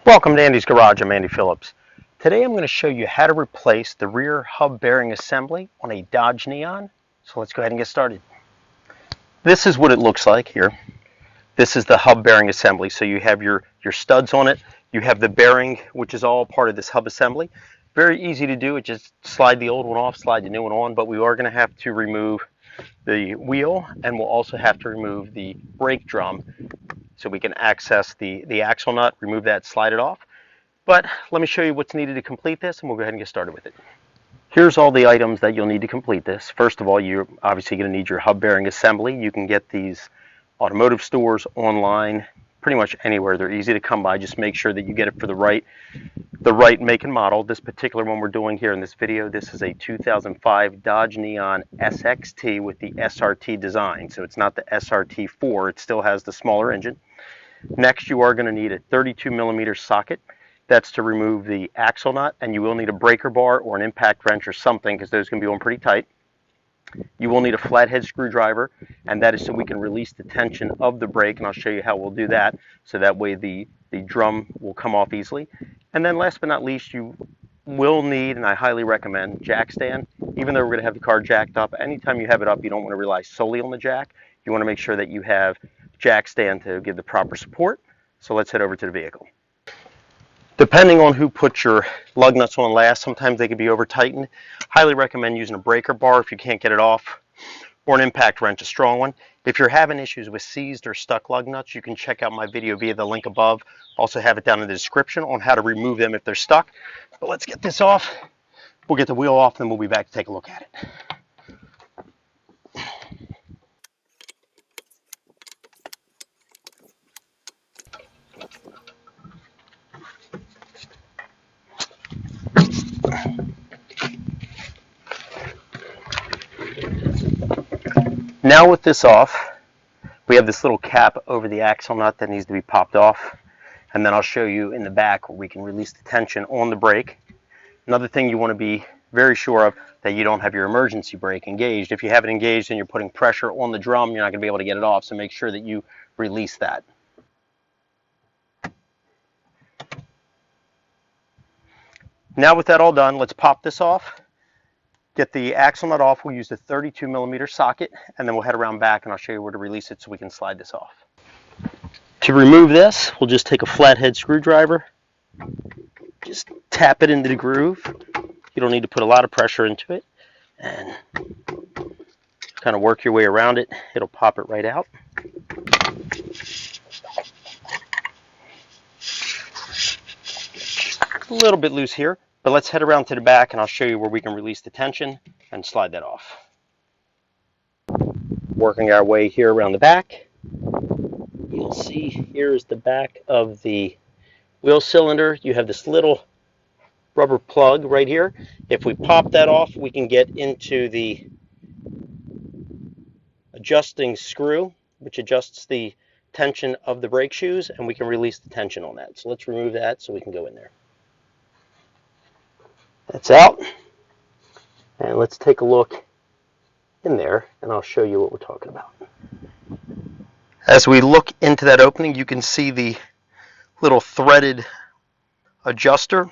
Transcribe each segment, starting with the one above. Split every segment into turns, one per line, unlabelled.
Welcome to Andy's Garage. I'm Andy Phillips. Today I'm going to show you how to replace the rear hub bearing assembly on a Dodge Neon. So let's go ahead and get started. This is what it looks like here. This is the hub bearing assembly. So you have your studs on it. You have the bearing, which is all part of this hub assembly. Very easy to do. It just slide the old one off, slide the new one on, but we are going to have to remove the wheel, and we'll also have to remove the brake drum so we can access the axle nut, remove that, slide it off. But let me show you what's needed to complete this, and we'll go ahead and get started with it. Here's all the items that you'll need to complete this. First of all, you're obviously going to need your hub bearing assembly. You can get these automotive stores, online, pretty much anywhere. They're easy to come by. Just make sure that you get it for the right make and model. This particular one we're doing here in this video, this is a 2005 Dodge Neon SXT with the SRT design. So it's not the SRT4, it still has the smaller engine. Next, you are going to need a 32mm socket. That's to remove the axle nut, and you will need a breaker bar or an impact wrench or something, because those can be on pretty tight. You will need a flathead screwdriver, and that is so we can release the tension of the brake, and I'll show you how we'll do that, so that way the drum will come off easily. And then last but not least, you will need, and I highly recommend, jack stand. Even though we're going to have the car jacked up, anytime you have it up, you don't want to rely solely on the jack. You want to make sure that you have jack stand to give the proper support. So let's head over to the vehicle. Depending on who put your lug nuts on last, sometimes they can be over tightened. Highly recommend using a breaker bar if you can't get it off, or an impact wrench, a strong one. If you're having issues with seized or stuck lug nuts, you can check out my video via the link above. Also have it down in the description on how to remove them if they're stuck. But let's get this off. We'll get the wheel off, then we'll be back to take a look at it. Now with this off, we have this little cap over the axle nut that needs to be popped off, and then I'll show you in the back where we can release the tension on the brake. Another thing you want to be very sure of, that you don't have your emergency brake engaged. If you have it engaged and you're putting pressure on the drum, you're not going to be able to get it off, so make sure that you release that. Now with that all done, let's pop this off. Get the axle nut off. We'll use the 32mm socket, and then we'll head around back and I'll show you where to release it so we can slide this off. To remove this, we'll just take a flathead screwdriver, just tap it into the groove. You don't need to put a lot of pressure into it, and kind of work your way around it. It'll pop it right out. A little bit loose here. But let's head around to the back and I'll show you where we can release the tension and slide that off. Working our way here around the back. You'll see here is the back of the wheel cylinder. You have this little rubber plug right here. If we pop that off, we can get into the adjusting screw, which adjusts the tension of the brake shoes, and we can release the tension on that. So let's remove that so we can go in there. That's out, and let's take a look in there and I'll show you what we're talking about. As we look into that opening, you can see the little threaded adjuster.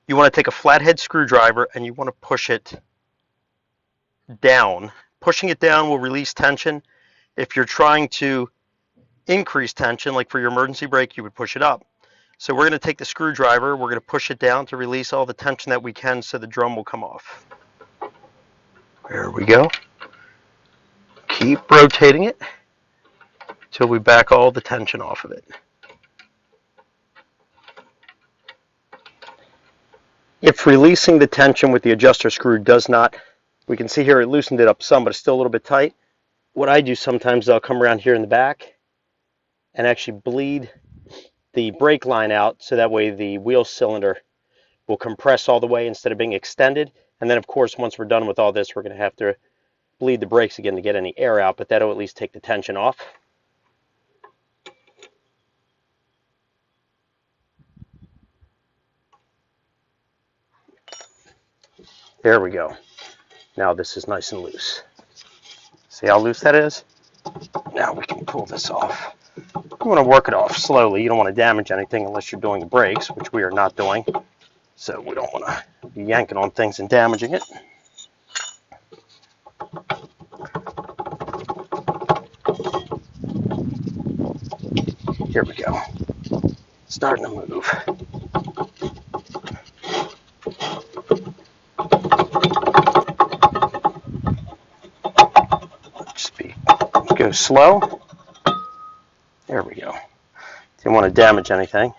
You want to take a flathead screwdriver and you want to push it down. Pushing it down will release tension. If you're trying to increase tension, like for your emergency brake, you would push it up. So we're going to take the screwdriver, we're going to push it down to release all the tension that we can so the drum will come off. There we go. Keep rotating it until we back all the tension off of it. If releasing the tension with the adjuster screw does not, we can see here it loosened it up some, but it's still a little bit tight. What I do sometimes, I'll come around here in the back and actually bleed the brake line out, so that way the wheel cylinder will compress all the way instead of being extended. And then of course, once we're done with all this, we're going to have to bleed the brakes again to get any air out, but that'll at least take the tension off. There we go. Now this is nice and loose. See how loose that is? Now we can pull this off. You want to work it off slowly. You don't want to damage anything unless you're doing the brakes, which we are not doing. So we don't want to be yanking on things and damaging it. Here we go. Starting to move. Just go slow. There we go. Didn't want to damage anything.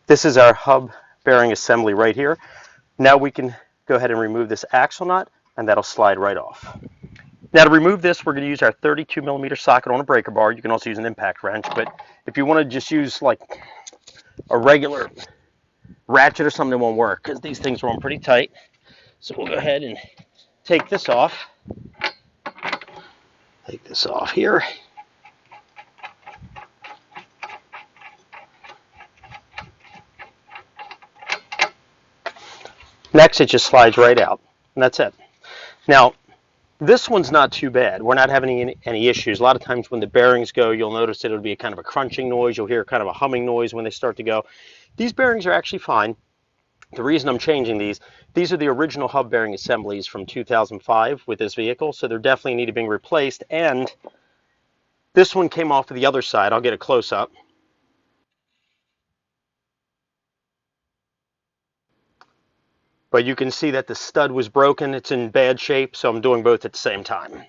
This is our hub bearing assembly right here. Now we can go ahead and remove this axle nut, and that'll slide right off. Now to remove this, we're going to use our 32mm socket on a breaker bar. You can also use an impact wrench, but if you want to just use like a regular ratchet or something, it won't work because these things are on pretty tight. So we'll go ahead and take this off. Take this off here. Next, it just slides right out, and that's it. Now, this one's not too bad. We're not having any issues. A lot of times when the bearings go, you'll notice it'll be a kind of a crunching noise. You'll hear kind of a humming noise when they start to go. These bearings are actually fine. The reason I'm changing these are the original hub bearing assemblies from 2005 with this vehicle, so they're definitely need to be replaced. And this one came off of the other side. I'll get a close-up. But you can see that the stud was broken. It's in bad shape, so I'm doing both at the same time.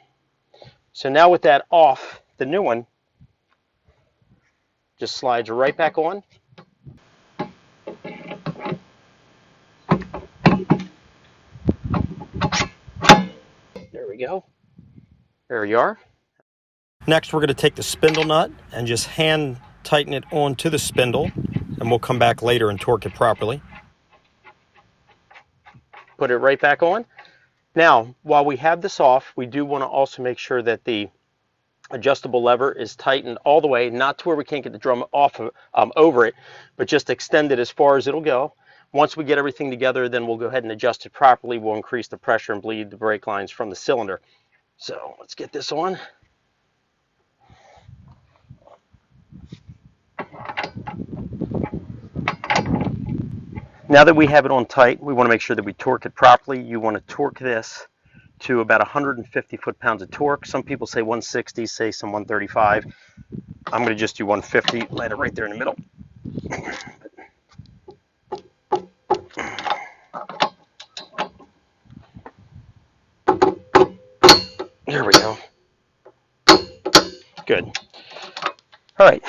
So now with that off, the new one just slides right back on. There we go. There you are. Next, we're going to take the spindle nut and just hand tighten it onto the spindle, and we'll come back later and torque it properly. Put it right back on. Now, while we have this off, we do want to also make sure that the adjustable lever is tightened all the way, not to where we can't get the drum off of, over it, but just extend it as far as it'll go. Once we get everything together, then we'll go ahead and adjust it properly. We'll increase the pressure and bleed the brake lines from the cylinder. So let's get this on. Now that we have it on tight, we want to make sure that we torque it properly. You want to torque this to about 150 foot-pounds of torque. Some people say 160, say some 135. I'm going to just do 150, land it right there in the middle. There we go. Good. All right.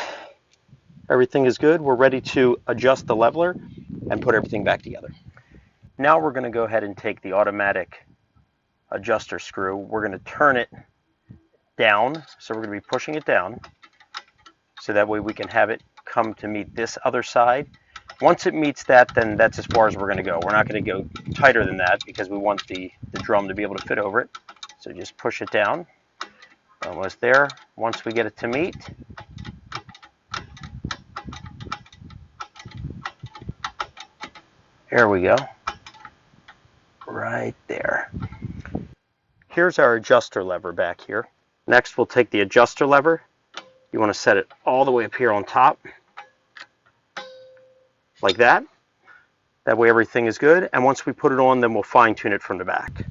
Everything is good. We're ready to adjust the leveler and put everything back together. Now we're going to go ahead and take the automatic adjuster screw. We're going to turn it down. So we're going to be pushing it down so that way we can have it come to meet this other side. Once it meets that, then that's as far as we're going to go. We're not going to go tighter than that because we want the drum to be able to fit over it. So just push it down. Almost there. Once we get it to meet, there we go. Right there. Here's our adjuster lever back here. Next, we'll take the adjuster lever. You want to set it all the way up here on top, like that. That way everything is good. And once we put it on, then we'll fine tune it from the back.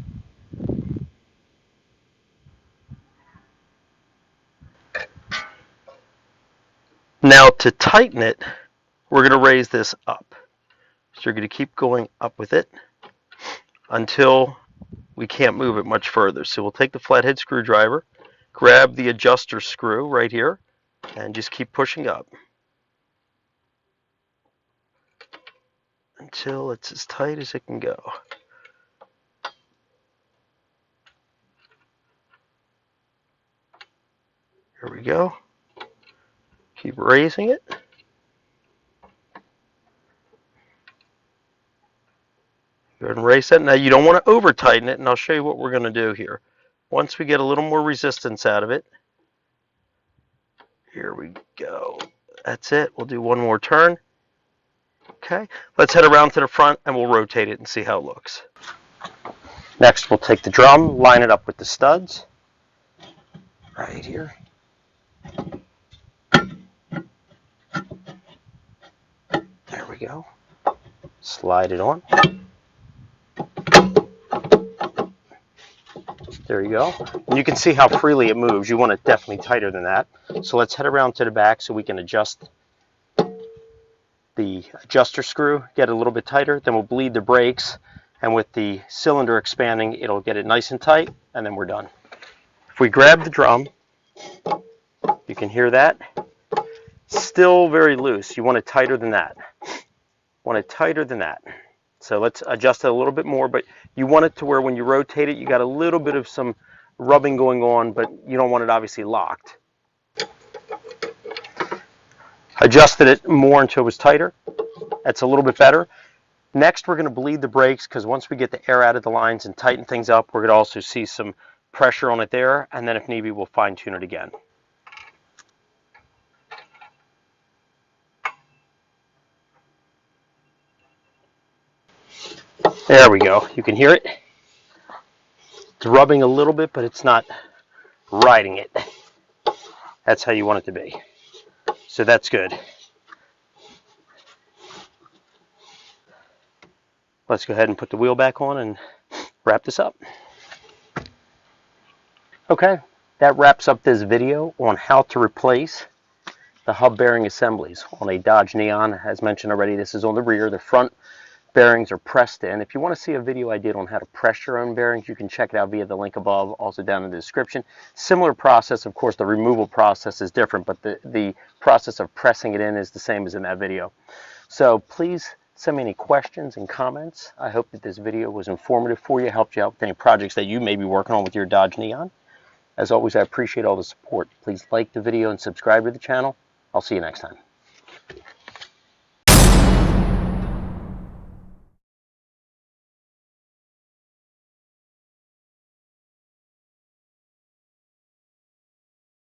Now to tighten it, we're going to raise this up. So you're going to keep going up with it until we can't move it much further. So we'll take the flathead screwdriver, grab the adjuster screw right here, and just keep pushing up until it's as tight as it can go. Here we go. Keep raising it. Go ahead and raise that. Now you don't want to over tighten it, and I'll show you what we're going to do here. Once we get a little more resistance out of it, here we go. That's it. We'll do one more turn. Okay, let's head around to the front and we'll rotate it and see how it looks. Next, we'll take the drum, line it up with the studs right here. we go. Slide it on. There you go. And you can see how freely it moves. You want it definitely tighter than that. So let's head around to the back so we can adjust the adjuster screw, get it a little bit tighter. Then we'll bleed the brakes, and with the cylinder expanding, it'll get it nice and tight, and then we're done. If we grab the drum, you can hear that. Still very loose. You want it tighter than that. Want it tighter than that. So let's adjust it a little bit more, but you want it to where when you rotate it, you got a little bit of some rubbing going on, but you don't want it obviously locked. Adjusted it more until it was tighter. That's a little bit better. Next, we're going to bleed the brakes, because once we get the air out of the lines and tighten things up, we're going to also see some pressure on it there, and then if need be, we'll fine tune it again. There we go. You can hear it. It's rubbing a little bit, but it's not riding it. That's how you want it to be. So that's good. Let's go ahead and put the wheel back on and wrap this up. Okay, that wraps up this video on how to replace the hub bearing assemblies on a Dodge Neon. As mentioned already, this is on the rear. The front bearings are pressed in. If you want to see a video I did on how to press your own bearings, you can check it out via the link above, also down in the description. Similar process, of course, the removal process is different, but the process of pressing it in is the same as in that video. So please send me any questions and comments. I hope that this video was informative for you, helped you out with any projects that you may be working on with your Dodge Neon. As always, I appreciate all the support. Please like the video and subscribe to the channel. I'll see you next time.